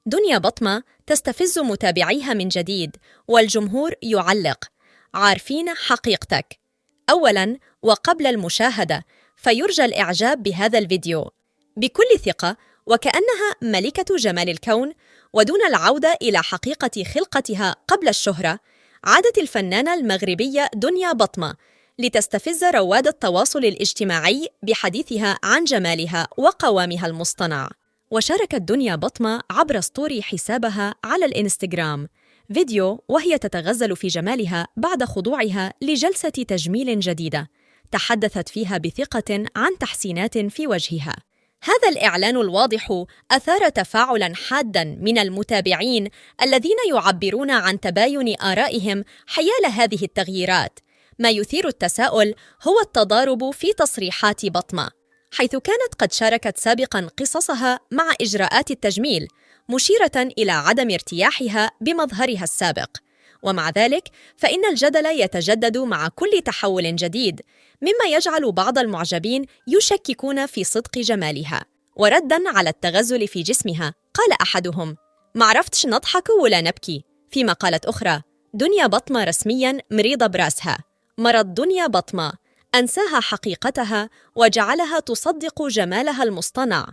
دنيا بطمة تستفز متابعيها من جديد، والجمهور يعلق: عارفين حقيقتك. أولاً، وقبل المشاهدة، فيرجى الإعجاب بهذا الفيديو بكل ثقة وكأنها ملكة جمال الكون. ودون العودة إلى حقيقة خلقتها قبل الشهرة، عادت الفنانة المغربية دنيا بطمة لتستفز رواد التواصل الاجتماعي بحديثها عن جمالها وقوامها المصطنع. وشاركت دنيا بطمة عبر ستوري حسابها على الإنستغرام فيديو وهي تتغزل في جمالها بعد خضوعها لجلسة تجميل جديدة، تحدثت فيها بثقة عن تحسينات في وجهها. هذا الإعلان الواضح أثار تفاعلاً حاداً من المتابعين الذين يعبرون عن تباين آرائهم حيال هذه التغييرات. ما يثير التساؤل هو التضارب في تصريحات بطمة، حيث كانت قد شاركت سابقاً قصصها مع إجراءات التجميل، مشيرة إلى عدم ارتياحها بمظهرها السابق. ومع ذلك فإن الجدل يتجدد مع كل تحول جديد، مما يجعل بعض المعجبين يشككون في صدق جمالها. ورداً على التغزل في جسمها، قال أحدهم: ما عرفتش نضحك ولا نبكي. فيما قالت أخرى: دنيا بطمة رسمياً مريضة براسها. مرض دنيا بطمة أنساها حقيقتها وجعلها تصدق جمالها المصطنع،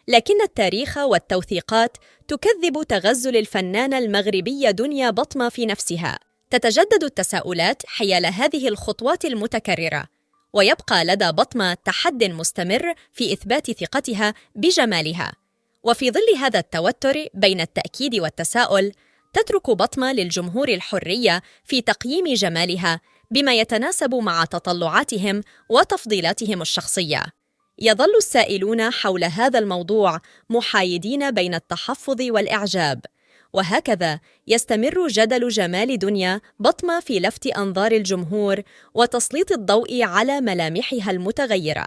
لكن التاريخ والتوثيقات تكذب تغزل الفنانة المغربية دنيا بطمة في نفسها. تتجدد التساؤلات حيال هذه الخطوات المتكررة، ويبقى لدى بطمة تحد مستمر في إثبات ثقتها بجمالها. وفي ظل هذا التوتر بين التأكيد والتساؤل، تترك بطمة للجمهور الحرية في تقييم جمالها بما يتناسب مع تطلعاتهم وتفضيلاتهم الشخصية. يظل السائلون حول هذا الموضوع محايدين بين التحفظ والإعجاب، وهكذا يستمر جدل جمال دنيا بطمة في لفت أنظار الجمهور وتسليط الضوء على ملامحها المتغيرة.